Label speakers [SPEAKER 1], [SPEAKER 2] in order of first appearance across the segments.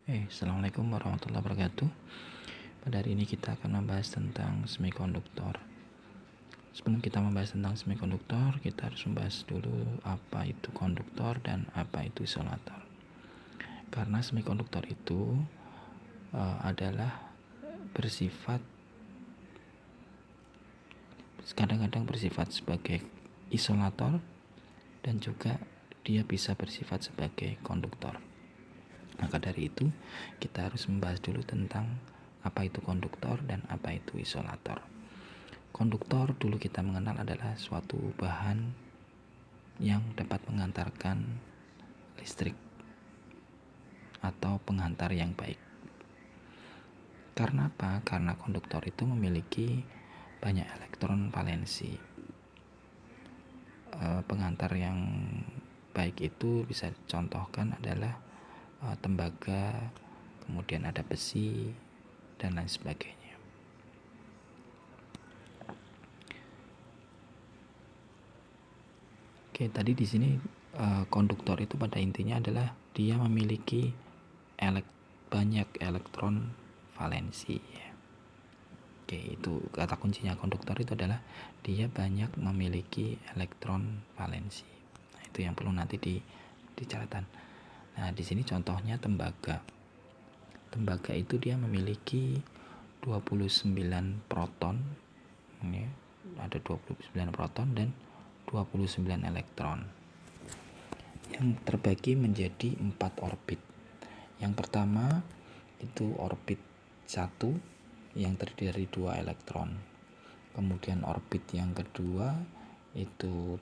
[SPEAKER 1] Assalamualaikum warahmatullahi wabarakatuh. Pada hari ini kita akan membahas tentang semikonduktor. Sebelum kita membahas tentang semikonduktor, kita harus membahas dulu apa itu konduktor dan apa itu isolator. Karena semikonduktor itu adalah bersifat kadang-kadang bersifat sebagai isolator dan juga dia bisa bersifat sebagai konduktor. Maka dari itu kita harus membahas dulu tentang apa itu konduktor dan apa itu isolator. Konduktor dulu kita mengenal adalah suatu bahan yang dapat mengantarkan listrik atau penghantar yang baik. Karena apa? Karena konduktor itu memiliki banyak elektron valensi. Penghantar yang baik itu bisa contohkan adalah tembaga, kemudian ada besi dan lain sebagainya. Oke, tadi di sini konduktor itu pada intinya adalah dia memiliki banyak elektron valensi. Oke, itu kata kuncinya konduktor itu adalah dia banyak memiliki elektron valensi. Nah, itu yang perlu nanti di catatan. Nah, di sini contohnya tembaga. Tembaga itu dia memiliki 29 proton, ya, ada 29 proton dan 29 elektron yang terbagi menjadi 4 orbit. Yang pertama itu orbit 1 yang terdiri dari 2 elektron. Kemudian orbit yang kedua itu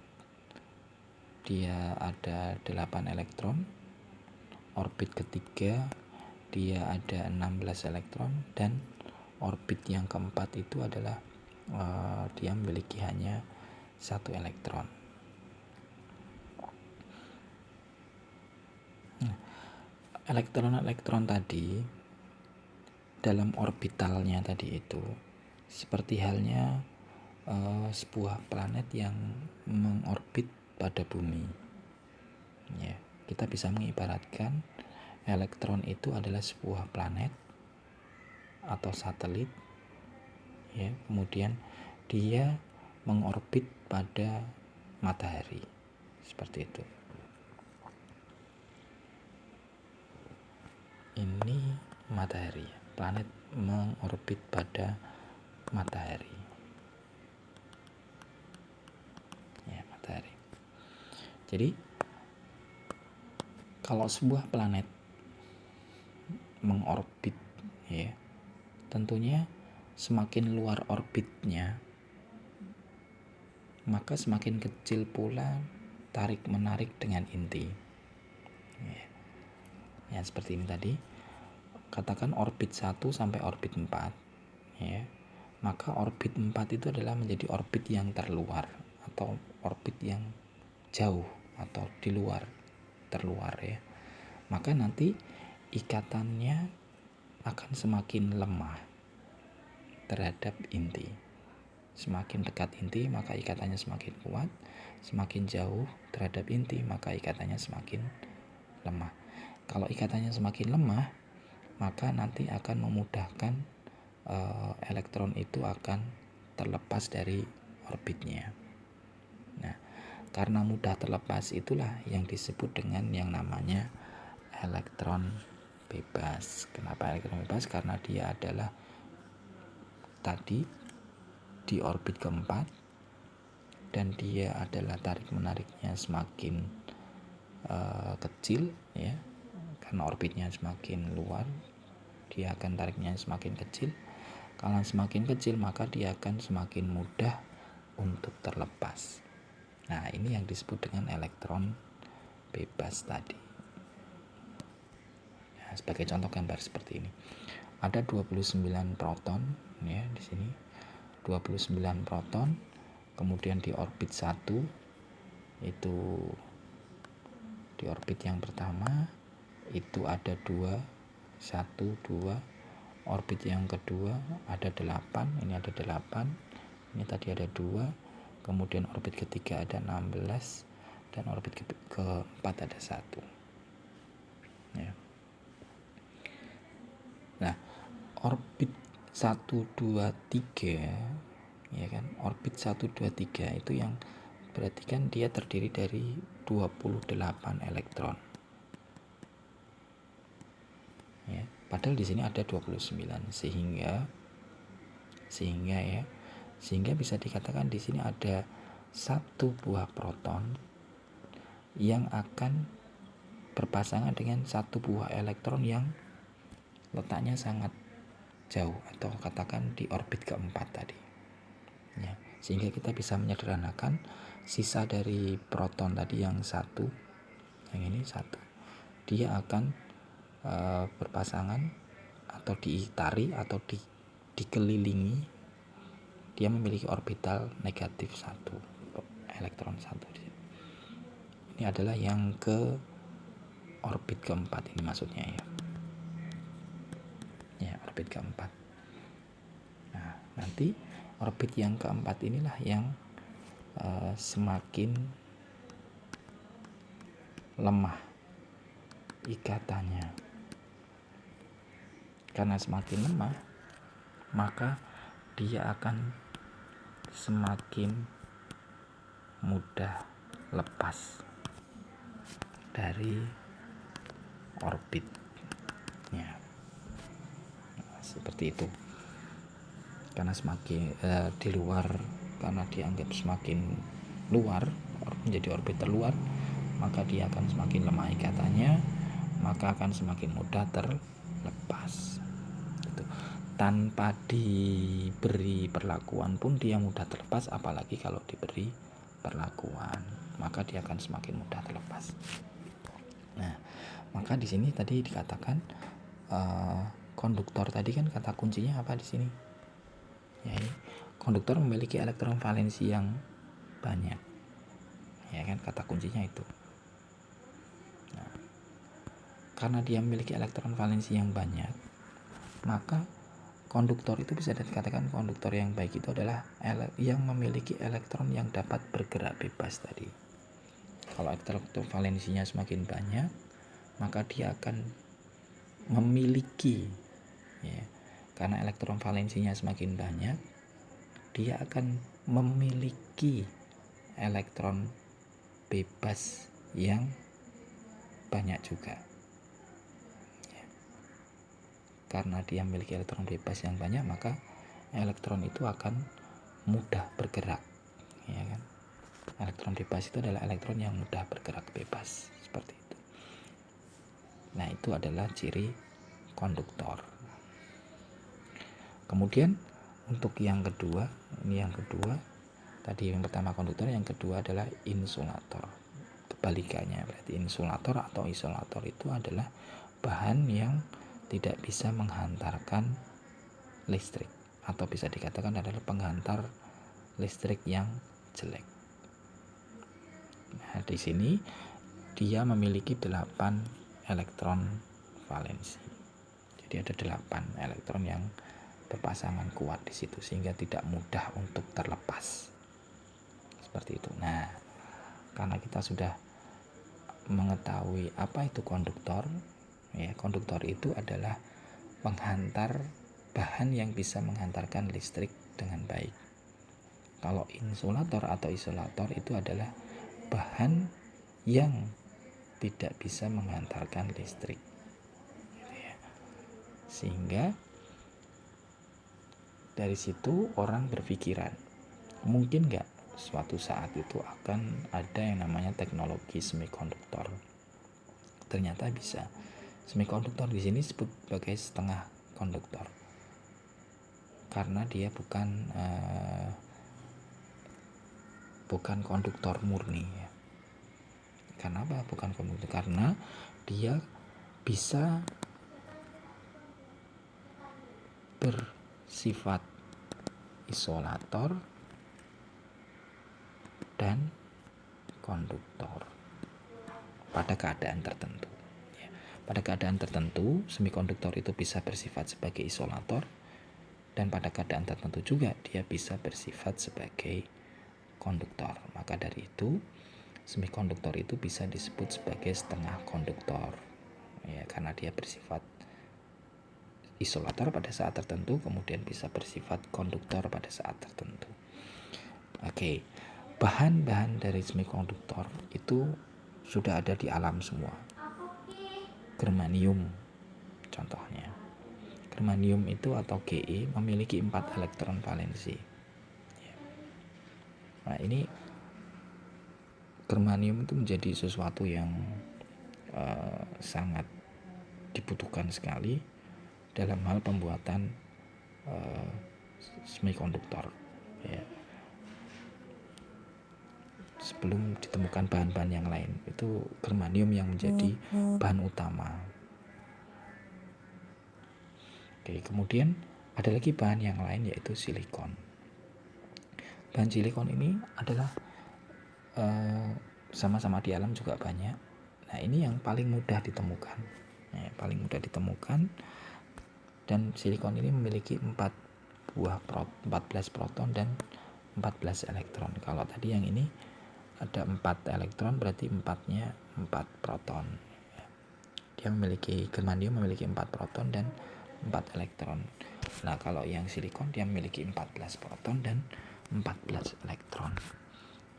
[SPEAKER 1] dia ada 8 elektron. Orbit ketiga dia ada 16 elektron dan orbit yang keempat itu adalah dia memiliki hanya 1 elektron. Elektron-elektron tadi dalam orbitalnya tadi itu seperti halnya sebuah planet yang mengorbit pada bumi. Ya, kita bisa mengibaratkan elektron itu adalah sebuah planet atau satelit, ya, kemudian dia mengorbit pada matahari seperti itu. Ini matahari, planet mengorbit pada matahari, ya, matahari. Jadi kalau sebuah planet mengorbit, ya, tentunya semakin luar orbitnya maka semakin kecil pula tarik menarik dengan inti, ya, seperti ini tadi. Katakan orbit 1 sampai orbit 4, ya, maka orbit 4 itu adalah menjadi orbit yang terluar atau orbit yang jauh atau di luar, terluar, ya. Maka nanti ikatannya akan semakin lemah terhadap inti. Semakin dekat inti maka ikatannya semakin kuat, semakin jauh terhadap inti maka ikatannya semakin lemah. Kalau ikatannya semakin lemah maka nanti akan memudahkan elektron itu akan terlepas dari orbitnya. Nah, karena mudah terlepas itulah yang disebut dengan yang namanya elektron bebas. Kenapa elektron bebas? Karena dia adalah tadi di orbit keempat dan dia adalah tarik menariknya semakin kecil, ya, karena orbitnya semakin luar dia akan tariknya semakin kecil. Kalau semakin kecil maka dia akan semakin mudah untuk terlepas. Nah, ini yang disebut dengan elektron bebas tadi. Nah, sebagai contoh gambar seperti ini. Ada 29 proton, ya, di sini 29 proton. Kemudian di orbit 1 itu di orbit yang pertama itu ada 2, 1, 2. Orbit yang kedua ada 8, ini ada 8. Ini tadi ada 2. Kemudian orbit ketiga ada 16 dan orbit keempat ada 1. Ya. Nah, orbit 1, 2, 3, ya kan, orbit 1, 2, 3 itu yang berarti kan dia terdiri dari 28 elektron ya, padahal di sini ada 29, sehingga bisa dikatakan di sini ada satu buah proton yang akan berpasangan dengan satu buah elektron yang letaknya sangat jauh, atau katakan di orbit keempat tadi ya. Sehingga kita bisa menyederhanakan sisa dari proton tadi yang satu, yang ini satu, dia akan berpasangan atau diitari atau dikelilingi, dia memiliki orbital negatif 1, elektron 1. Ini adalah yang ke orbit keempat ini maksudnya ya, orbit keempat. Nah, nanti orbit yang keempat inilah yang semakin lemah ikatannya. Karena semakin lemah, maka dia akan semakin mudah lepas dari orbitnya. Nah, seperti itu. Karena semakin di luar, karena dianggap semakin luar, menjadi orbit terluar, maka dia akan semakin lemah ikatannya, maka akan semakin mudah terlepas. Tanpa diberi perlakuan pun dia mudah terlepas, apalagi kalau diberi perlakuan, maka dia akan semakin mudah terlepas. Nah, maka di sini tadi dikatakan konduktor tadi kan kata kuncinya apa di sini? Ya, ini konduktor memiliki elektron valensi yang banyak. Ya kan, kata kuncinya itu. Nah, karena dia memiliki elektron valensi yang banyak, maka konduktor itu bisa dikatakan konduktor yang baik itu adalah yang memiliki elektron yang dapat bergerak bebas tadi. Kalau elektron valensinya semakin banyak, maka dia akan memiliki ya, karena elektron valensinya semakin banyak, dia akan memiliki elektron bebas yang banyak juga. Karena dia memiliki elektron bebas yang banyak, maka elektron itu akan mudah bergerak, ya kan. Elektron bebas itu adalah elektron yang mudah bergerak bebas, seperti itu. Nah, itu adalah ciri konduktor. Kemudian untuk yang kedua, ini yang kedua, tadi yang pertama konduktor, yang kedua adalah insulator. Kebalikannya, berarti insulator atau isolator itu adalah bahan yang tidak bisa menghantarkan listrik, atau bisa dikatakan adalah penghantar listrik yang jelek. Nah, di sini dia memiliki 8 elektron valensi. Jadi ada 8 elektron yang berpasangan kuat di situ, sehingga tidak mudah untuk terlepas. Seperti itu. Nah, karena kita sudah mengetahui apa itu konduktor, ya, konduktor itu adalah penghantar bahan yang bisa menghantarkan listrik dengan baik. Kalau insulator atau isolator itu adalah bahan yang tidak bisa menghantarkan listrik, sehingga dari situ orang berpikiran, mungkin nggak suatu saat itu akan ada yang namanya teknologi semikonduktor. Ternyata bisa. Semikonduktor di sini disebut sebagai setengah konduktor karena dia bukan konduktor murni ya. Karena apa? Bukan konduktor, karena dia bisa bersifat isolator dan konduktor pada keadaan tertentu. Pada keadaan tertentu, semikonduktor itu bisa bersifat sebagai isolator, dan pada keadaan tertentu juga dia bisa bersifat sebagai konduktor. Maka dari itu, semikonduktor itu bisa disebut sebagai setengah konduktor, ya, karena dia bersifat isolator pada saat tertentu, kemudian bisa bersifat konduktor pada saat tertentu. Oke, bahan-bahan dari semikonduktor itu sudah ada di alam semua. Germanium contohnya. Germanium itu atau Ge memiliki 4 elektron valensi. Nah, ini germanium itu menjadi sesuatu yang sangat dibutuhkan sekali dalam hal pembuatan semikonduktor. Ya. Sebelum ditemukan bahan-bahan yang lain, itu germanium yang menjadi bahan utama. Oke, kemudian ada lagi bahan yang lain yaitu silikon. Bahan silikon ini adalah sama-sama di alam juga banyak. Nah, ini yang paling mudah ditemukan. Dan silikon ini memiliki 14 proton dan 14 elektron. Kalau tadi yang ini ada 4 elektron, berarti 4-nya 4 proton. Dia memiliki, germanium memiliki 4 proton dan 4 elektron. Nah, kalau yang silikon dia memiliki 14 proton dan 14 elektron.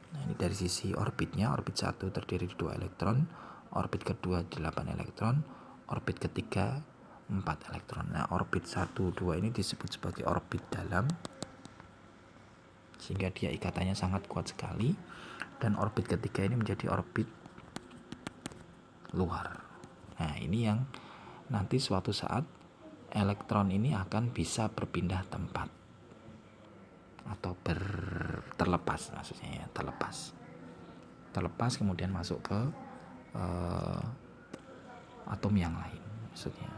[SPEAKER 1] Nah, ini dari sisi orbitnya, orbit 1 terdiri dari 2 elektron, orbit kedua 8 elektron, orbit ketiga 4 elektron. Nah, orbit 1, 2 ini disebut sebagai orbit dalam, sehingga dia ikatannya sangat kuat sekali. Dan orbit ketiga ini menjadi orbit luar. Nah, ini yang nanti suatu saat elektron ini akan bisa berpindah tempat atau terlepas, maksudnya ya, terlepas kemudian masuk ke atom yang lain maksudnya.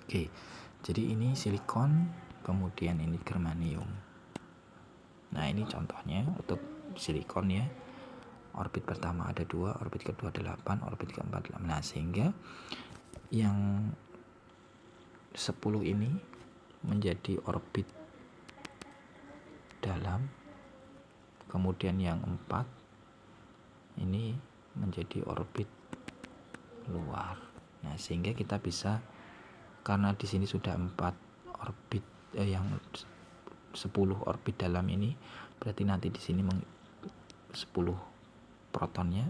[SPEAKER 1] Oke, jadi ini silikon, kemudian ini germanium. Nah, ini contohnya untuk silikon ya. Orbit pertama ada 2, orbit kedua 8, orbit keempat 8. Nah, sehingga yang 10 ini menjadi orbit dalam, kemudian yang 4 ini menjadi orbit luar. Nah, sehingga kita bisa, karena di sini sudah 4 orbit yang 10 orbit dalam ini, berarti nanti di sini 10 protonnya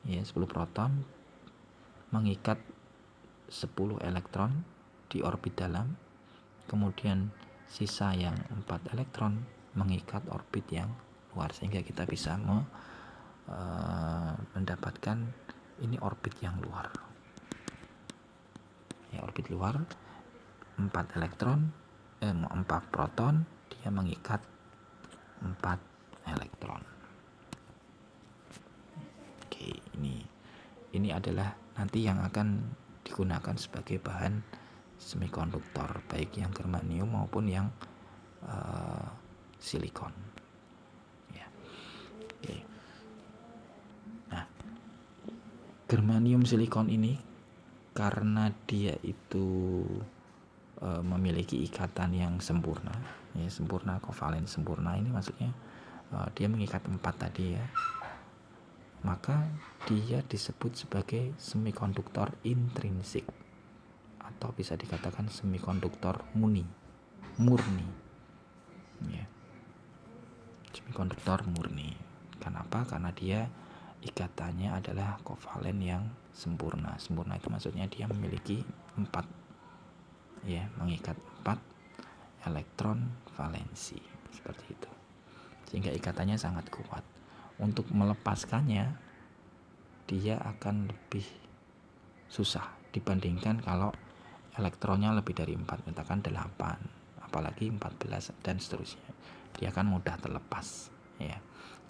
[SPEAKER 1] ya, 10 proton mengikat 10 elektron di orbit dalam, kemudian sisa yang 4 elektron mengikat orbit yang luar, sehingga kita bisa mendapatkan ini orbit yang luar ya, orbit luar 4 elektron 4 proton, dia mengikat 4 elektron. Oke, ini adalah nanti yang akan digunakan sebagai bahan semikonduktor, baik yang germanium maupun yang silikon ya. Oke. Nah, germanium silikon ini karena dia itu memiliki ikatan yang sempurna ya, sempurna, kovalen sempurna, ini maksudnya dia mengikat 4 tadi ya, maka dia disebut sebagai semikonduktor intrinsik atau bisa dikatakan semikonduktor murni ya. Semikonduktor murni. Kenapa? Karena dia ikatannya adalah kovalen yang sempurna. Sempurna itu maksudnya dia memiliki 4 ya, mengikat 4 elektron valensi seperti itu, sehingga ikatannya sangat kuat. Untuk melepaskannya dia akan lebih susah dibandingkan kalau elektronnya lebih dari 4, katakan 8, apalagi 14 dan seterusnya, dia akan mudah terlepas ya.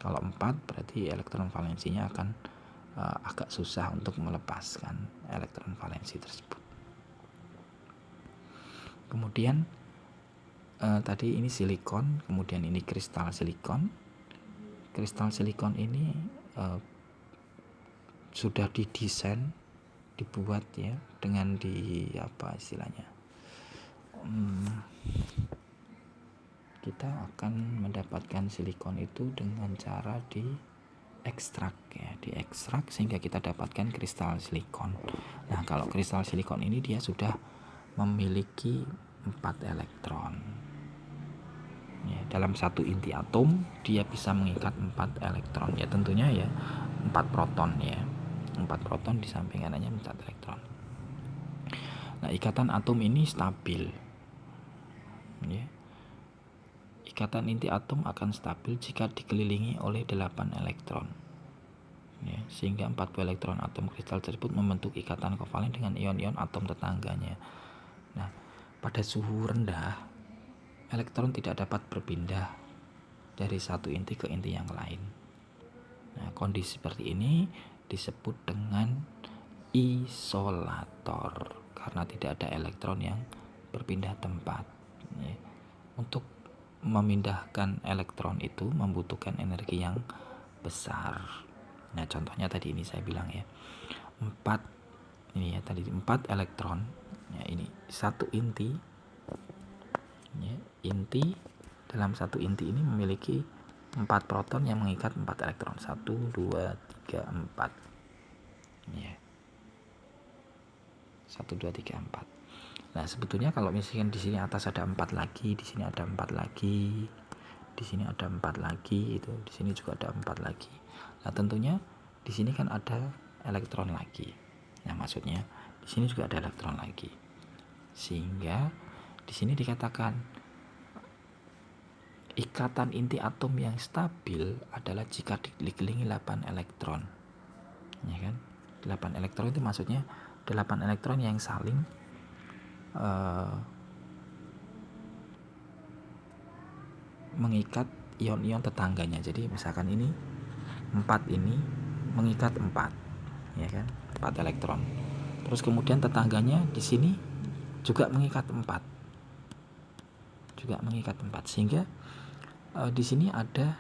[SPEAKER 1] Kalau 4 berarti elektron valensinya akan agak susah untuk melepaskan elektron valensi tersebut. Kemudian tadi ini silikon, kemudian ini kristal silikon. Kristal silikon ini sudah didesain, dibuat ya, dengan apa istilahnya, kita akan mendapatkan silikon itu dengan cara diekstrak ya, diekstrak sehingga kita dapatkan kristal silikon. Nah, Kalau kristal silikon ini dia sudah memiliki 4 elektron. Ya, dalam satu inti atom dia bisa mengikat 4 elektron. Ya tentunya ya 4 proton ya. 4 proton di samping kanannya 4 elektron. Nah, ikatan atom ini stabil. Ya. Ikatan inti atom akan stabil jika dikelilingi oleh 8 elektron. Ya, sehingga 40 elektron atom kristal tersebut membentuk ikatan kovalen dengan ion-ion atom tetangganya. Nah, pada suhu rendah, elektron tidak dapat berpindah dari satu inti ke inti yang lain. Nah, kondisi seperti ini disebut dengan isolator karena tidak ada elektron yang berpindah tempat. Ya. Untuk memindahkan elektron itu membutuhkan energi yang besar. Nah, contohnya tadi ini saya bilang ya, 4 ini ya tadi 4 elektron. Ya, ini satu inti. Ya, inti dalam satu inti ini memiliki 4 proton yang mengikat 4 elektron. 1 2 3 4. Ya. 1 2 3 4. Nah, sebetulnya kalau misalkan di sini atas ada 4 lagi, di sini ada 4 lagi, di sini ada 4 lagi, itu di sini juga ada 4 lagi. Nah, tentunya di sini kan ada elektron lagi. Nah, maksudnya di sini juga ada elektron lagi. Sehingga di sini dikatakan ikatan inti atom yang stabil adalah jika dikelilingi 8 elektron. Ya kan? 8 elektron itu maksudnya 8 elektron yang saling mengikat ion-ion tetangganya. Jadi misalkan ini 4 ini mengikat 4, ya kan? 4 elektron. Terus kemudian tetangganya di sini juga mengikat 4. Juga mengikat 4 sehingga di sini ada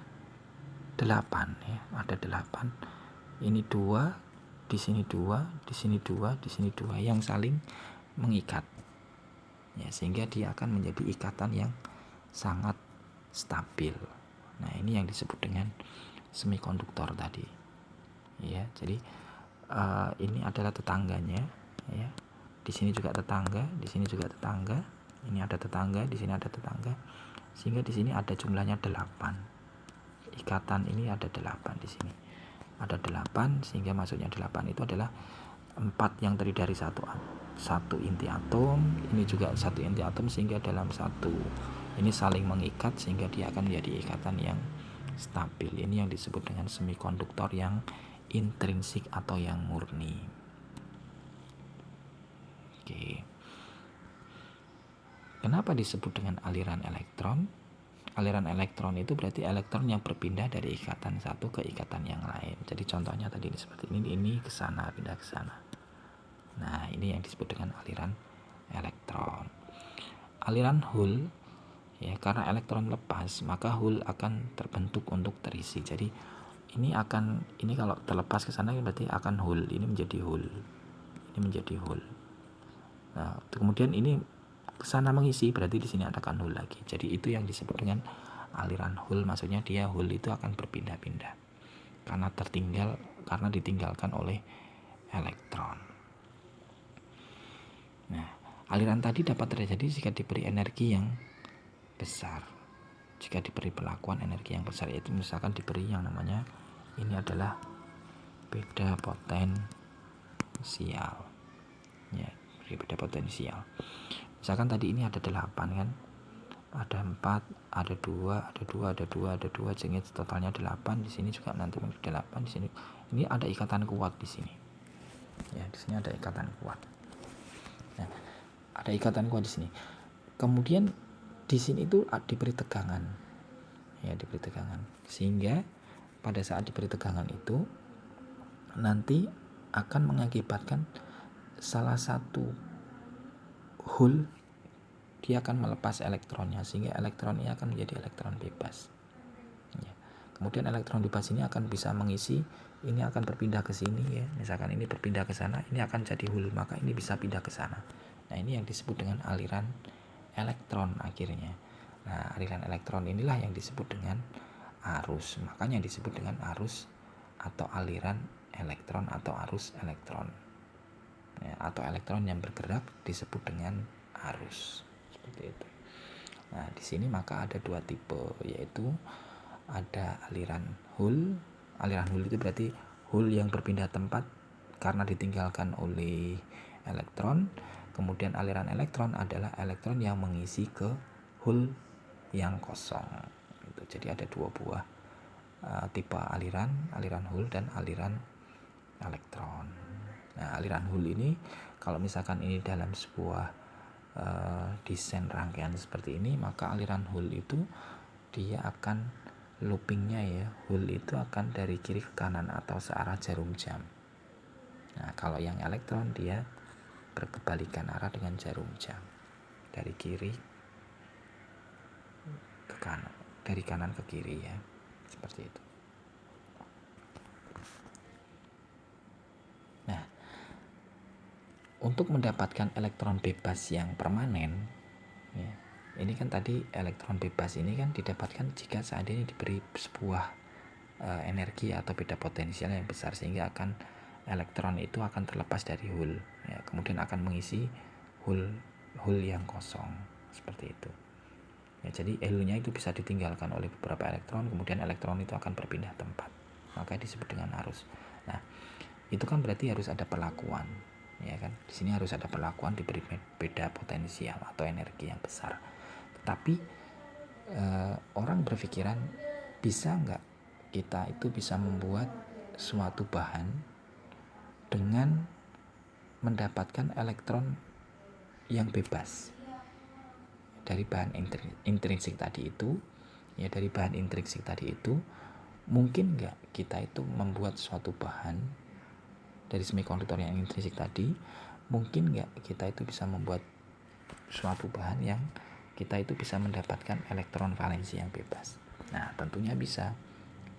[SPEAKER 1] 8 ya, ada 8. Ini 2, di sini 2, di sini 2, di sini 2 yang saling mengikat. Ya, sehingga dia akan menjadi ikatan yang sangat stabil. Nah, ini yang disebut dengan semikonduktor tadi. Ya, jadi ini adalah tetangganya ya. Di sini juga tetangga, di sini juga tetangga. Ini ada tetangga, di sini ada tetangga. Sehingga di sini ada jumlahnya 8. Ikatan ini ada 8 di sini. Ada 8 sehingga maksudnya 8 itu adalah 4 yang terdiri dari satu inti atom, ini juga satu inti atom sehingga dalam satu ini saling mengikat sehingga dia akan menjadi ikatan yang stabil. Ini yang disebut dengan semikonduktor yang intrinsik atau yang murni. Oke. Kenapa disebut dengan aliran elektron? Aliran elektron itu berarti elektron yang berpindah dari ikatan satu ke ikatan yang lain. Jadi contohnya tadi seperti ini ke sana, pindah ke sana. Nah, ini yang disebut dengan aliran elektron. Aliran Hall ya, karena elektron lepas maka Hall akan terbentuk untuk terisi. Jadi ini kalau terlepas ke sana berarti akan Hall. Ini menjadi Hall. Ini menjadi Hall. Nah, kemudian ini ke sana mengisi berarti di sini akan Hall lagi. Jadi itu yang disebut dengan aliran Hall, maksudnya dia Hall itu akan berpindah-pindah karena ditinggalkan oleh elektron. Nah, aliran tadi dapat terjadi jika diberi energi yang besar. Jika diberi perlakuan energi yang besar, yaitu misalkan diberi yang namanya ini adalah beda potensial. Ya, beda potensial. Misalkan tadi ini ada 8 kan? Ada 4, ada 2, ada 2, ada 2, ada 2, sehingga totalnya 8. Di sini juga nanti menjadi 8 di sini. Ini ada ikatan kuat di sini. Ya, di sini ada ikatan kuat. Nah, ada ikatan kuat di sini. Kemudian di sini itu diberi tegangan. Ya, diberi tegangan. Sehingga pada saat diberi tegangan itu nanti akan mengakibatkan salah satu hole dia akan melepas elektronnya sehingga elektron ini akan menjadi elektron bebas. Ya. Kemudian elektron bebas ini akan bisa mengisi, ini akan berpindah ke sini ya. Misalkan ini berpindah ke sana, ini akan jadi hole, maka ini bisa pindah ke sana. Nah, ini yang disebut dengan aliran elektron akhirnya. Nah, aliran elektron inilah yang disebut dengan arus. Makanya disebut dengan arus atau aliran elektron atau arus elektron. ya, atau elektron yang bergerak disebut dengan arus, seperti itu. Nah, di sini maka ada dua tipe, yaitu ada aliran Hall. Aliran Hall itu berarti Hall yang berpindah tempat karena ditinggalkan oleh elektron. Kemudian aliran elektron adalah elektron yang mengisi ke Hall yang kosong. Jadi ada dua buah tipe aliran Hall dan aliran elektron. Nah, aliran Hall ini kalau misalkan ini dalam sebuah desain rangkaian seperti ini, maka aliran Hall itu dia akan loopingnya ya, Hall itu akan dari kiri ke kanan atau searah jarum jam. Nah, kalau yang elektron dia berkebalikan arah dengan jarum jam, dari kiri ke kanan, dari kanan ke kiri ya, seperti itu. Nah, untuk mendapatkan elektron bebas yang permanen ya, ini kan tadi elektron bebas ini kan didapatkan jika seandainya diberi sebuah energi atau beda potensial yang besar, sehingga akan elektron itu akan terlepas dari Hall ya, kemudian akan mengisi Hall yang kosong, seperti itu ya. Jadi Hall-nya itu bisa ditinggalkan oleh beberapa elektron, kemudian elektron itu akan berpindah tempat, maka disebut dengan arus. Nah, itu kan berarti harus ada perlakuan ya kan. Di sini harus ada perlakuan, diberi beda potensial atau energi yang besar. Tapi orang berpikiran, bisa nggak kita itu bisa membuat suatu bahan dengan mendapatkan elektron yang bebas dari bahan intrinsik tadi itu ya, dari bahan intrinsik tadi itu mungkin nggak kita itu membuat suatu bahan dari semikonduktor yang intrinsik tadi, mungkin nggak kita itu bisa membuat suatu bahan yang kita itu bisa mendapatkan elektron valensi yang bebas. Nah, tentunya bisa,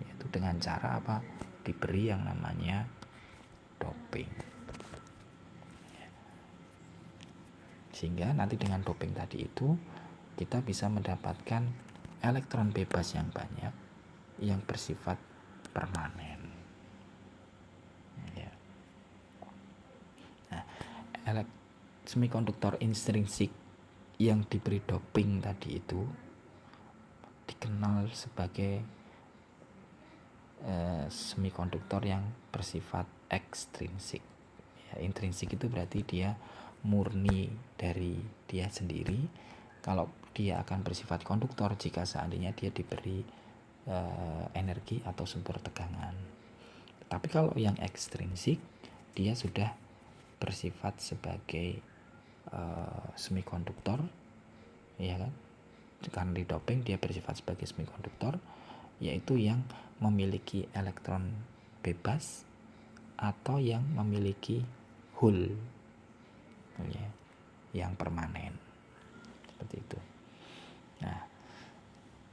[SPEAKER 1] yaitu dengan cara apa? Diberi yang namanya doping. Sehingga nanti dengan doping tadi itu kita bisa mendapatkan elektron bebas yang banyak yang bersifat permanen. Ya. Nah, semikonduktor intrinsik yang diberi doping tadi itu dikenal sebagai semikonduktor yang bersifat ekstrinsik ya. Intrinsik itu berarti dia murni dari dia sendiri. Kalau dia akan bersifat konduktor jika seandainya dia diberi energi atau sumber tegangan. Tapi kalau yang ekstrinsik dia sudah bersifat sebagai semikonduktor ya kan, karena didoping dia bersifat sebagai semikonduktor, yaitu yang memiliki elektron bebas atau yang memiliki Hall ya, yang permanen, seperti itu. Nah,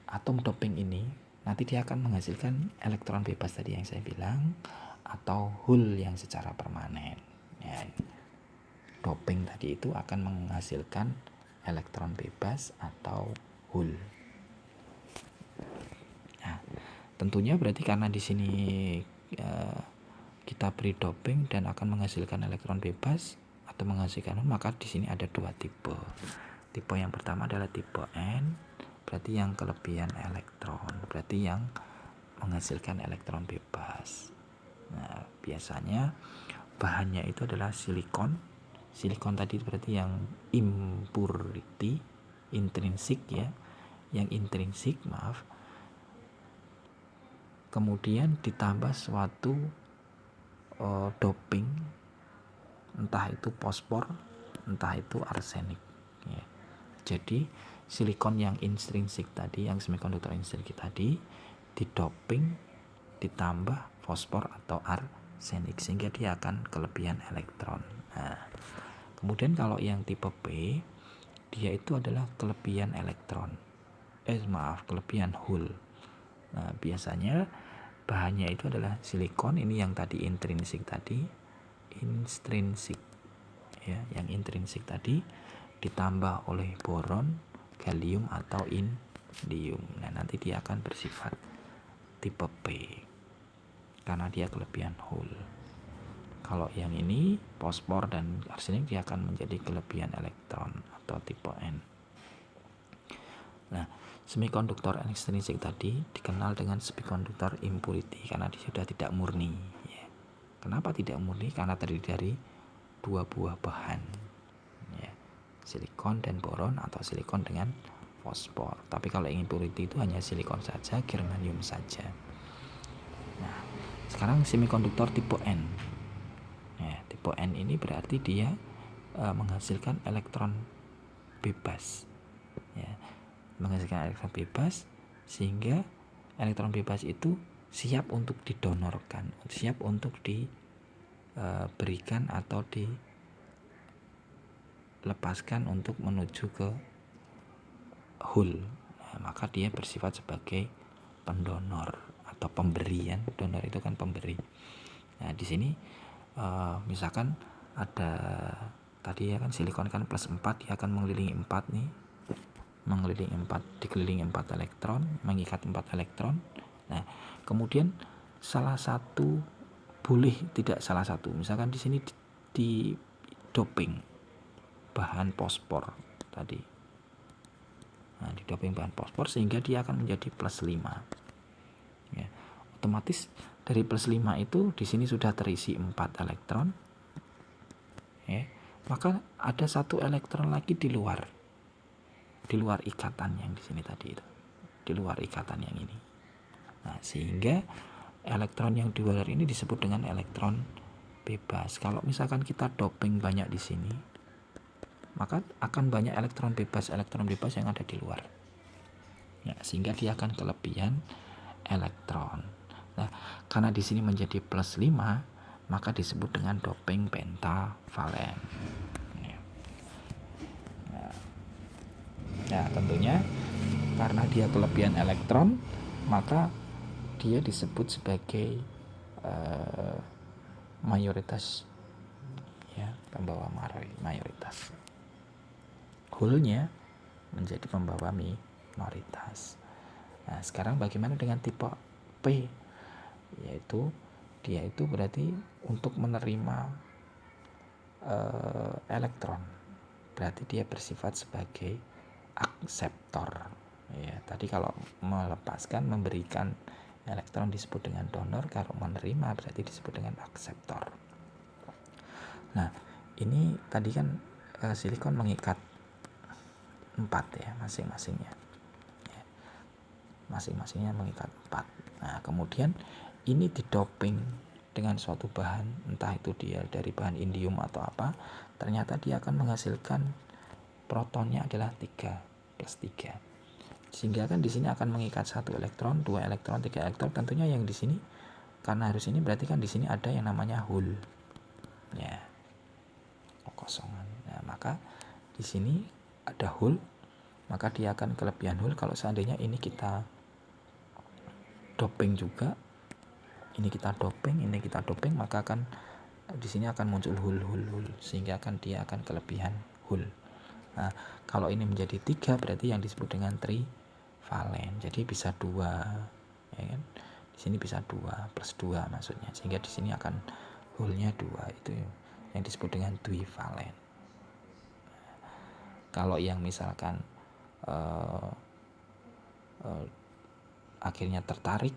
[SPEAKER 1] atom doping ini nanti dia akan menghasilkan elektron bebas tadi yang saya bilang, atau Hall yang secara permanen ya. Doping tadi itu akan menghasilkan elektron bebas atau Hall. Nah, tentunya berarti karena di sini kita beri doping dan akan menghasilkan elektron bebas atau menghasilkan, maka di sini ada dua tipe. Tipe yang pertama adalah tipe N, berarti yang kelebihan elektron, berarti yang menghasilkan elektron bebas. Nah, biasanya bahannya itu adalah silikon. Silikon tadi berarti yang impurity, intrinsik ya, yang intrinsik maaf. Kemudian ditambah suatu doping, entah itu fosfor, entah itu arsenik ya. Jadi silikon yang intrinsik tadi, yang semikonduktor intrinsik tadi, didoping ditambah fosfor atau arsenik sehingga dia akan kelebihan elektron. Nah, kemudian kalau yang tipe P, dia itu adalah kelebihan elektron. Kelebihan Hall. Nah, biasanya bahannya itu adalah silikon, ini yang tadi intrinsik tadi, intrinsik ya, yang intrinsik tadi ditambah oleh boron, gallium atau indium. Nah, nanti dia akan bersifat tipe P karena dia kelebihan Hall. Kalau yang ini fosfor dan arsenik dia akan menjadi kelebihan elektron atau tipe N. Nah, semikonduktor ekstrinsik tadi dikenal dengan semikonduktor impurity karena dia sudah tidak murni. Ya. Kenapa tidak murni? Karena terdiri dari dua buah bahan, ya, silikon dan boron atau silikon dengan fosfor. Tapi kalau yang impurity itu hanya silikon saja, germanium saja. Nah, sekarang semikonduktor tipe N. Ya, tipe N ini berarti dia menghasilkan elektron bebas. Ya, menghasilkan elektron bebas sehingga elektron bebas itu siap untuk didonorkan, siap untuk diberikan atau dilepaskan untuk menuju ke hole. Nah, maka dia bersifat sebagai pendonor atau pemberian. Donor itu kan pemberi. Nah, di sini misalkan ada tadi ya kan silikon kan plus 4, dia akan mengelilingi 4 nih. Dikelilingi 4 elektron, mengikat 4 elektron. Nah, kemudian salah satu boleh tidak salah satu. Misalkan di sini di doping bahan fosfor tadi. Nah, di doping bahan fosfor sehingga dia akan menjadi plus 5. Ya. Otomatis dari plus 5 itu di sini sudah terisi 4 elektron. Ya. Maka ada 1 elektron lagi di luar ikatan yang di sini tadi itu, di luar ikatan yang ini. Nah, sehingga elektron yang di luar ini disebut dengan elektron bebas. Kalau misalkan kita doping banyak di sini, maka akan banyak elektron bebas yang ada di luar. Ya, sehingga dia akan kelebihan elektron. Nah, karena di sini menjadi plus 5, maka disebut dengan doping pentavalen. Nah, tentunya karena dia kelebihan elektron, maka dia disebut sebagai mayoritas, ya, pembawa mayoritas. Hole-nya menjadi pembawa minoritas. Nah, sekarang bagaimana dengan tipe P? Yaitu dia itu berarti untuk menerima elektron, berarti dia bersifat sebagai akseptor. Ya, tadi kalau melepaskan, memberikan elektron disebut dengan donor, kalau menerima berarti disebut dengan akseptor. Nah, ini tadi kan silikon mengikat 4 ya masing-masingnya. Ya, masing-masingnya mengikat 4. Nah, kemudian ini didoping dengan suatu bahan, entah itu dia dari bahan indium atau apa, ternyata dia akan menghasilkan protonnya adalah 3 plus 3. Sehingga kan di sini akan mengikat 1 elektron, 2 elektron, 3 elektron. Tentunya yang di sini karena harus ini berarti kan di sini ada yang namanya hole. Ya. Kosongan. Nah, maka di sini ada hole, maka dia akan kelebihan hole. Kalau seandainya ini kita doping juga, ini kita doping, maka akan di sini akan muncul hole sehingga dia akan kelebihan hole. Nah, kalau ini menjadi 3 berarti yang disebut dengan trivalen. Jadi bisa 2, ya kan? Di sini bisa 2 plus 2 maksudnya. Sehingga di sini akan hole-nya 2, itu yang disebut dengan dwivalen. Kalau yang misalkan akhirnya tertarik,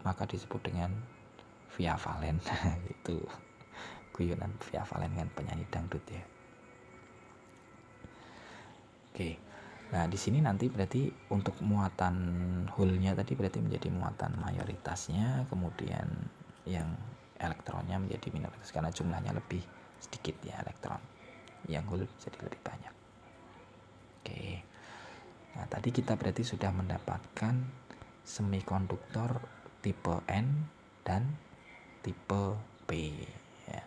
[SPEAKER 1] maka disebut dengan viavalen. Itu guyonan viavalen kan penyanyi dangdut ya. Oke. Nah, di sini nanti berarti untuk muatan hole-nya tadi berarti menjadi muatan mayoritasnya, kemudian yang elektronnya menjadi minoritas karena jumlahnya lebih sedikit ya elektron. Yang hole jadi lebih banyak. Oke. Nah, tadi kita berarti sudah mendapatkan semikonduktor tipe N dan tipe P ya.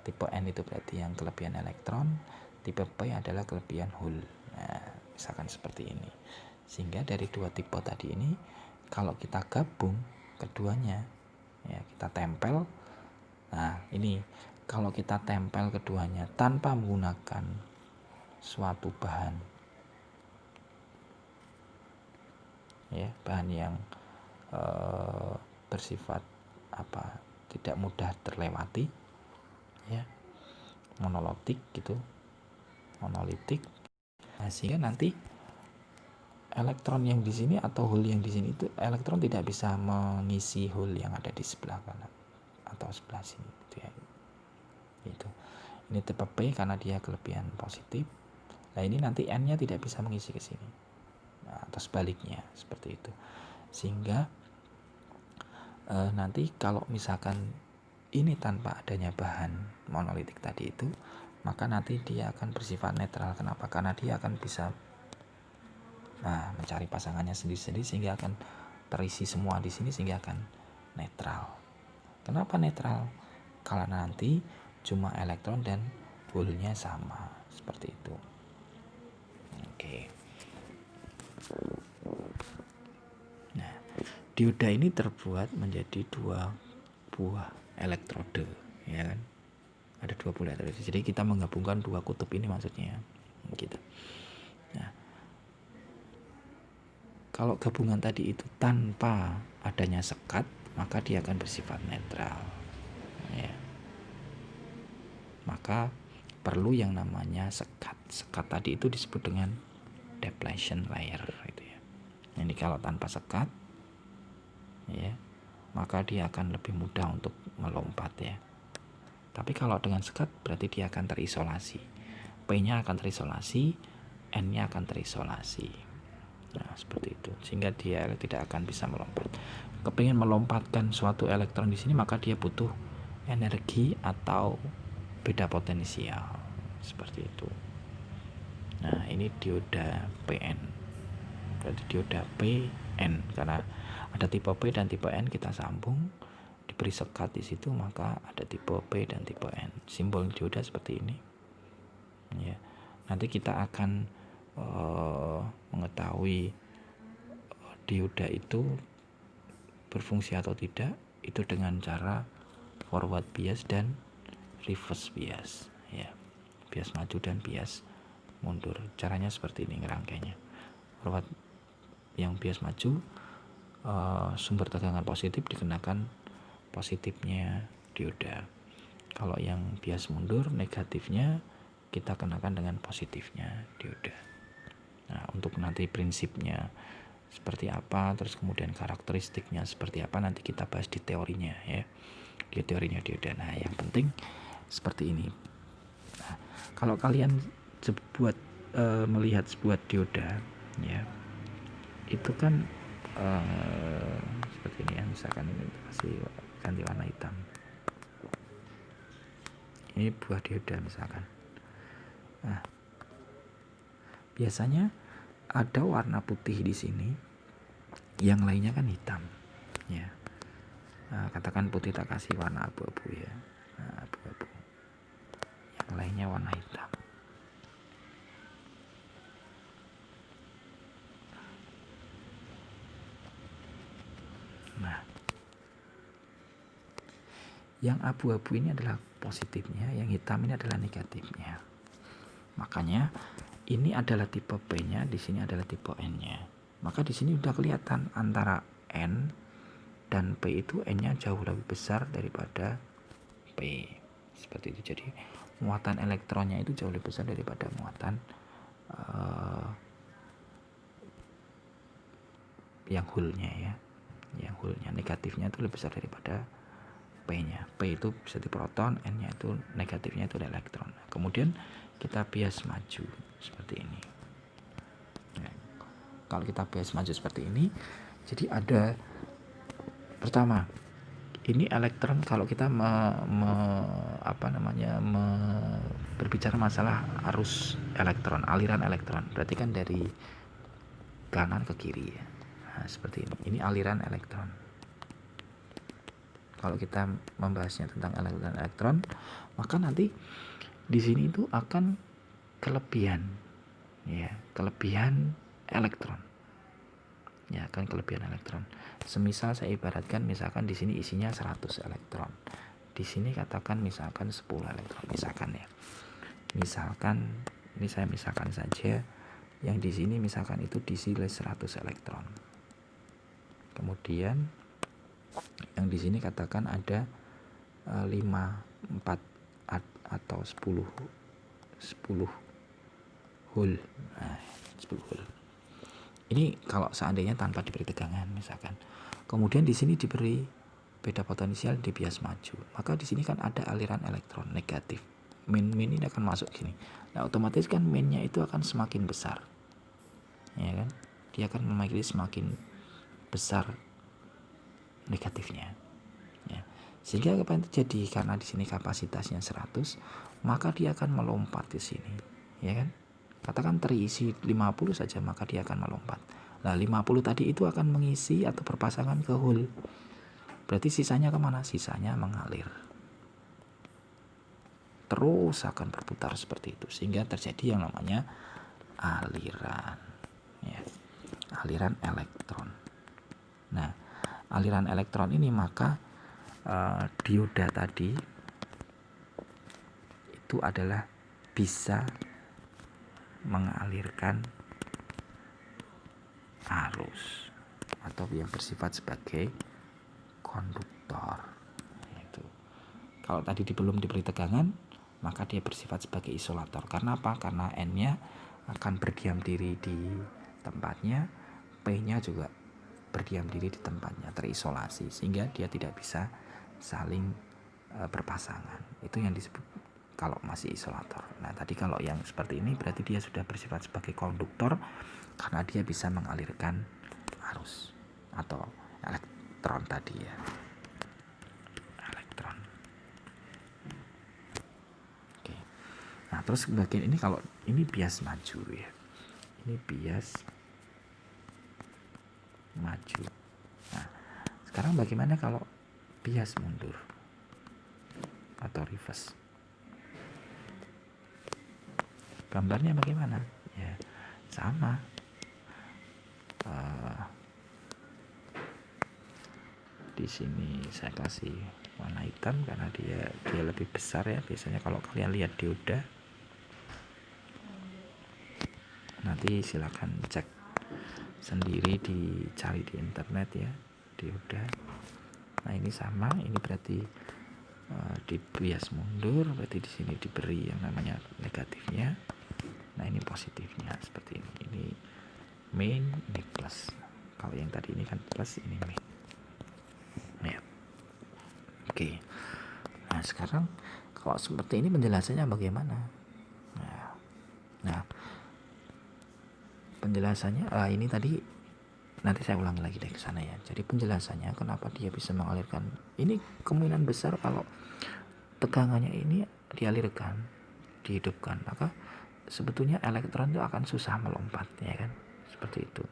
[SPEAKER 1] Tipe N itu berarti yang kelebihan elektron, tipe P adalah kelebihan hole. Nah, misalkan seperti ini. Sehingga dari 2 tipe tadi ini kalau kita gabung keduanya, ya, kita tempel. Nah, ini kalau kita tempel keduanya tanpa menggunakan suatu bahan, ya, bahan yang bersifat tidak mudah terlewati, ya, monolitik gitu, monolitik. Nah, sehingga nanti elektron yang di sini atau hole yang di sini itu elektron tidak bisa mengisi hole yang ada di sebelah kanan atau sebelah sini gitu ya. Itu. Ini tipe P karena dia kelebihan positif. Nah, ini nanti N-nya tidak bisa mengisi ke sini. Nah, atau sebaliknya seperti itu. Sehingga nanti kalau misalkan ini tanpa adanya bahan monolitik tadi itu, maka nanti dia akan bersifat netral. Kenapa? Karena dia akan bisa mencari pasangannya sendiri-sendiri sehingga akan terisi semua di sini sehingga akan netral. Kenapa netral? Karena nanti cuma elektron dan hole-nya sama seperti itu. Oke. Nah, dioda ini terbuat menjadi 2 buah elektrode, ya kan? Ada 2 buah elektrode. Jadi kita menggabungkan 2 kutub ini maksudnya, gitu. Nah, kalau gabungan tadi itu tanpa adanya sekat, maka dia akan bersifat netral. Ya. Maka perlu yang namanya sekat. Sekat tadi itu disebut dengan depletion layer gitu ya. Ini kalau tanpa sekat, ya, maka dia akan lebih mudah untuk melompat ya. Tapi kalau dengan sekat berarti dia akan terisolasi. P-nya akan terisolasi, N-nya akan terisolasi. Nah, seperti itu. Sehingga dia tidak akan bisa melompat. Kepingin melompatkan suatu elektron di sini, maka dia butuh energi atau beda potensial. Seperti itu. Nah, ini dioda PN. Berarti dioda PN karena ada tipe P dan tipe N, kita sambung, diberi sekat di situ, maka ada tipe P dan tipe N. Simbol dioda seperti ini. Ya. Nanti kita akan mengetahui dioda itu berfungsi atau tidak itu dengan cara forward bias dan reverse bias ya. Bias maju dan bias mundur. Caranya seperti ini ngerangkainya. Forward yang bias maju, sumber tegangan positif dikenakan positifnya dioda. Kalau yang bias mundur, negatifnya kita kenakan dengan positifnya dioda. Nah, untuk nanti prinsipnya seperti apa, terus kemudian karakteristiknya seperti apa, nanti kita bahas di teorinya ya, di teorinya dioda. Nah, yang penting seperti ini. Nah, kalau kalian melihat sebuah dioda ya, itu kan seperti ini ya, misalkan ini kasih ganti warna hitam, ini buah dioda misalkan. Nah, biasanya ada warna putih di sini, yang lainnya kan hitam ya. Nah, katakan putih tak kasih warna abu-abu ya. Nah, abu-abu, yang lainnya warna hitam. Nah, yang abu-abu ini adalah positifnya, yang hitam ini adalah negatifnya. Makanya ini adalah tipe P-nya, di sini adalah tipe N-nya. Maka di sini udah kelihatan antara N dan P itu N-nya jauh lebih besar daripada P. Seperti itu. Jadi muatan elektronnya itu jauh lebih besar daripada muatan yang hole-nya ya. Yang hole-nya negatifnya itu lebih besar daripada P-nya. P itu bisa di proton, N-nya itu negatifnya itu elektron. Kemudian kita bias maju seperti ini. Nah, kalau kita bias maju seperti ini, jadi ada pertama, ini elektron kalau kita berbicara masalah arus elektron, aliran elektron, berarti kan dari kanan ke kiri ya. Nah, seperti ini. Ini aliran elektron. Kalau kita membahasnya tentang aliran elektron, maka nanti di sini itu akan kelebihan ya, kelebihan elektron. Ya, akan kelebihan elektron. Semisal saya ibaratkan misalkan di sini isinya 100 elektron. Di sini katakan misalkan 10 elektron misalkan ya. Misalkan ini saya misalkan saja, yang di sini misalkan itu diisi 100 elektron. Kemudian yang di sini katakan ada 4 atau 10 hole. Nah, 10 hole. Ini kalau seandainya tanpa diberi tegangan misalkan. Kemudian di sini diberi beda potensial di bias maju. Maka di sini kan ada aliran elektron negatif. Min ini akan masuk gini. Nah, otomatis kan minnya itu akan semakin besar. Ya kan? Dia akan memiliki semakin besar negatifnya. Ya. Sehingga apa yang terjadi? Karena di sini kapasitasnya 100, maka dia akan melompat di sini, ya kan? Katakan terisi 50 saja, maka dia akan melompat. Nah, 50 tadi itu akan mengisi atau berpasangan ke hole. Berarti sisanya kemana? Sisanya mengalir. Terus akan berputar seperti itu, sehingga terjadi yang namanya aliran. Ya. Aliran elektron. Nah, aliran elektron ini maka dioda tadi itu adalah bisa mengalirkan arus atau yang bersifat sebagai konduktor. Itu. Kalau tadi belum diberi tegangan, maka dia bersifat sebagai isolator. Karena apa? Karena N-nya akan berdiam diri di tempatnya, P-nya juga berdiam diri di tempatnya, terisolasi, sehingga dia tidak bisa saling berpasangan. Itu yang disebut kalau masih isolator. Nah, tadi kalau yang seperti ini berarti dia sudah bersifat sebagai konduktor karena dia bisa mengalirkan arus atau elektron tadi ya. Elektron. Oke. Nah, terus bagian ini kalau ini bias maju ya. Ini bias maju. Nah, sekarang bagaimana kalau bias mundur atau reverse? Gambarnya bagaimana? Ya, sama. Di sini saya kasih warna hitam karena dia lebih besar ya. Biasanya kalau kalian lihat dioda, nanti silakan cek sendiri, dicari di internet ya, dioda. Nah, ini sama, ini berarti di bias mundur, berarti di sini diberi yang namanya negatifnya. Nah, ini positifnya seperti ini. Ini main, ini plus. Kalau yang tadi ini kan plus, ini main. Ya. Oke. Nah, sekarang kalau seperti ini penjelasannya bagaimana? Nah, penjelasannya ini tadi nanti saya ulangi lagi deh ke sana ya. Jadi penjelasannya kenapa dia bisa mengalirkan. Ini kemungkinan besar kalau tegangannya ini dialirkan, dihidupkan, maka sebetulnya elektron itu akan susah melompat, ya kan? Seperti itu.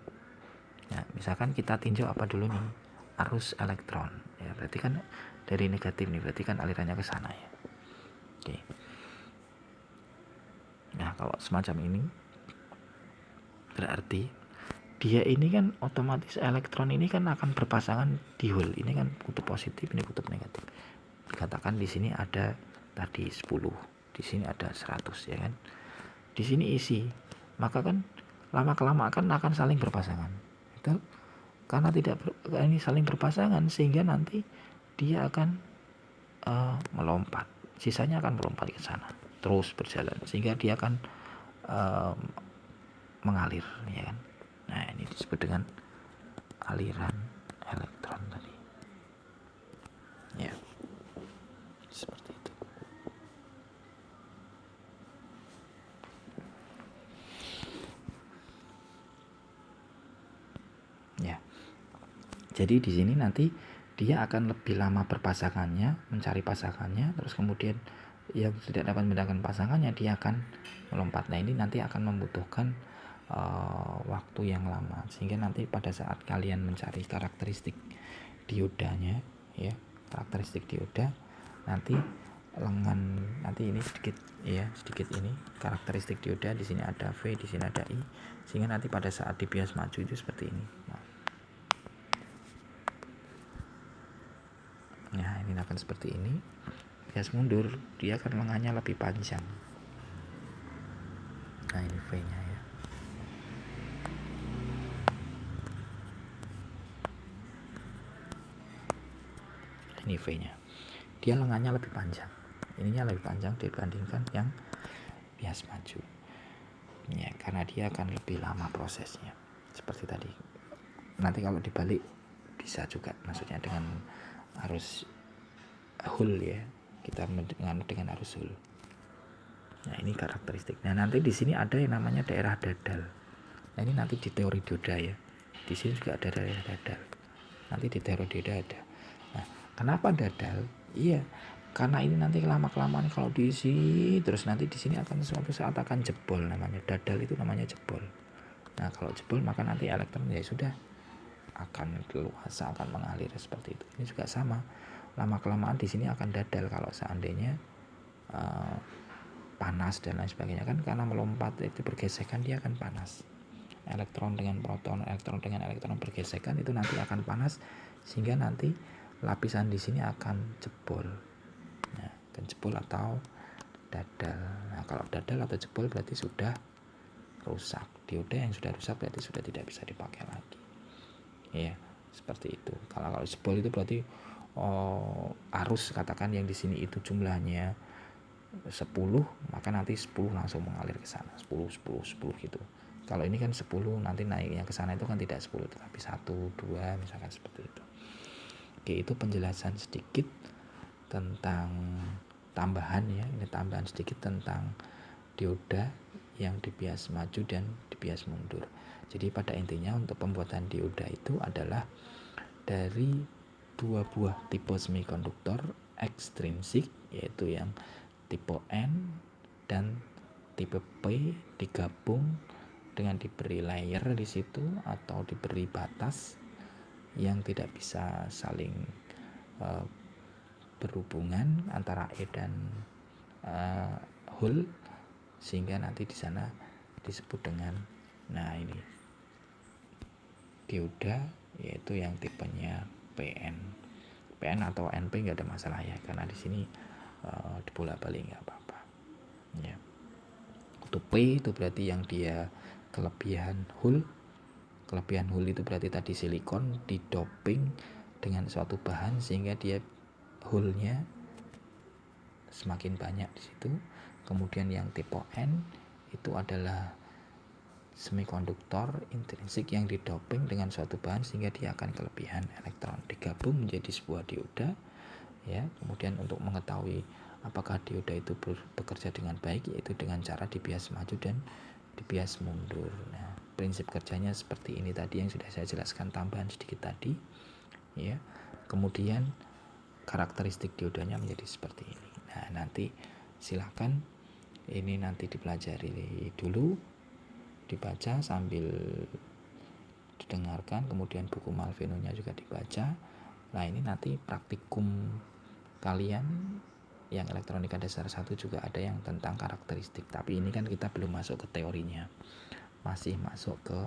[SPEAKER 1] Nah, misalkan kita tinjau apa dulu nih? Arus elektron. Ya, berarti kan dari negatif nih, berarti kan alirannya ke sana ya. Oke. Nah, kalau semacam ini berarti dia ini kan otomatis elektron ini kan akan berpasangan di hole. Ini kan kutub positif, ini kutub negatif. Dikatakan di sini ada tadi 10, di sini ada 100 ya kan. Di sini isi. Maka kan lama-kelamaan akan saling berpasangan. Itu karena ini saling berpasangan sehingga nanti dia akan melompat. Sisanya akan melompat ke sana, terus berjalan sehingga dia akan mengalir ya kan. Nah, ini disebut dengan aliran elektron tadi. Ya. Seperti itu. Ya. Jadi di sini nanti dia akan lebih lama berpasangannya, mencari pasangannya, terus kemudian yang tidak dapat mendapatkan pasangannya dia akan melompat. Nah, ini nanti akan membutuhkan waktu yang lama sehingga nanti pada saat kalian mencari karakteristik diodanya ya, karakteristik dioda nanti lengan nanti ini sedikit ini karakteristik dioda, di sini ada V, di sini ada I, sehingga nanti pada saat di bias maju itu seperti ini. Nah, ini akan seperti ini. Bias mundur dia akan lengannya lebih panjang. Nah, ini V-nya ya. Ini V-nya. Dia lengannya lebih panjang. ininya lebih panjang dibandingkan yang bias maju ya, karena dia akan lebih lama prosesnya. Seperti tadi, nanti kalau dibalik bisa juga, maksudnya dengan arus Hul ya, kita dengan arus Hul. Nah ini karakteristik. Nah nanti di sini ada yang namanya daerah dadal. Nah ini nanti di teori dioda ya, di sini juga ada daerah dadal, nanti di teori dioda ada. Nah kenapa dadal? Iya, karena ini nanti lama kelamaan kalau diisi terus nanti di sini akan suatu saat akan jebol, namanya dadal itu namanya jebol. Nah kalau jebol maka nanti elektron ya sudah akan keluasa, akan mengalir seperti itu. Ini juga sama, lama kelamaan di sini akan dadal kalau seandainya panas dan lain sebagainya, kan karena melompat itu bergesekan dia akan panas. Elektron dengan proton, elektron dengan elektron bergesekan itu nanti akan panas sehingga nanti lapisan di sini akan jebol. Nah, akan jebol atau dadal. Nah, kalau dadal atau jebol berarti sudah rusak. Dioda yang sudah rusak berarti sudah tidak bisa dipakai lagi. Ya, seperti itu. Kalau jebol itu berarti arus katakan yang di sini itu jumlahnya 10, maka nanti 10 langsung mengalir ke sana, 10 gitu. Kalau ini kan 10 nanti naiknya ke sana itu kan tidak 10 tetapi 1, 2 misalkan seperti itu. Oke, itu penjelasan sedikit tentang tambahan ya, ini tambahan sedikit tentang dioda yang dibias maju dan dibias mundur. Jadi pada intinya untuk pembuatan dioda itu adalah dari dua buah tipe semikonduktor ekstrinsik, yaitu yang tipe N dan tipe P digabung dengan diberi layer di situ atau diberi batas yang tidak bisa saling berhubungan antara E dan Hul, sehingga nanti di sana disebut dengan ini dioda, yaitu yang tipenya PN atau NP nggak ada masalah ya, karena di sini dibolak-balik nggak apa-apa ya. Untuk P itu berarti yang dia kelebihan Hul itu berarti tadi silikon didoping dengan suatu bahan sehingga dia Hulnya semakin banyak di situ. Kemudian yang tipe N itu adalah semikonduktor intrinsik yang didoping dengan suatu bahan sehingga dia akan kelebihan elektron, digabung menjadi sebuah dioda ya. Kemudian untuk mengetahui apakah dioda itu bekerja dengan baik, yaitu dengan cara dibias maju dan dibias mundur. Nah, prinsip kerjanya seperti ini tadi yang sudah saya jelaskan, tambahan sedikit tadi ya. Kemudian karakteristik diodanya menjadi seperti ini. Nah, nanti silakan ini nanti dipelajari dulu, dibaca sambil didengarkan, kemudian buku Malvinonya juga dibaca. Nah, ini nanti praktikum kalian yang elektronika dasar 1 juga ada yang tentang karakteristik, tapi ini kan kita belum masuk ke teorinya, masih masuk ke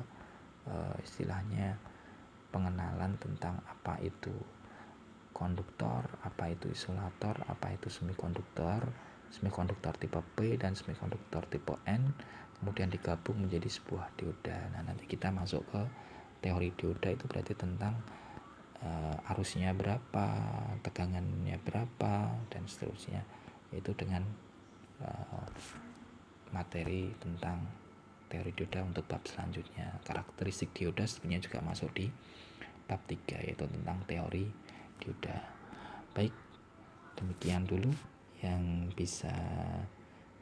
[SPEAKER 1] istilahnya pengenalan tentang apa itu konduktor, apa itu isolator, apa itu semikonduktor tipe P dan semikonduktor tipe N, kemudian digabung menjadi sebuah dioda. Nah, nanti kita masuk ke teori dioda, itu berarti tentang arusnya berapa, tegangannya berapa, dan seterusnya, itu dengan materi tentang teori dioda untuk bab selanjutnya. Karakteristik dioda sebenarnya juga masuk di bab 3, yaitu tentang teori dioda. Baik, demikian dulu yang bisa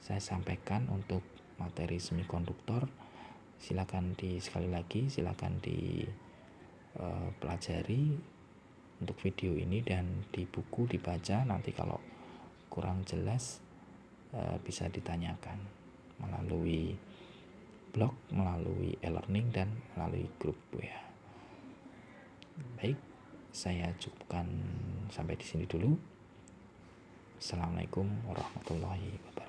[SPEAKER 1] saya sampaikan untuk materi semikonduktor. Silakan sekali lagi silakan dipelajari untuk video ini dan di buku dibaca. Nanti kalau kurang jelas bisa ditanyakan melalui blog, melalui e-learning, dan melalui grup ya. Baik, saya cukupkan sampai di sini dulu. Assalamualaikum warahmatullahi wabarakatuh.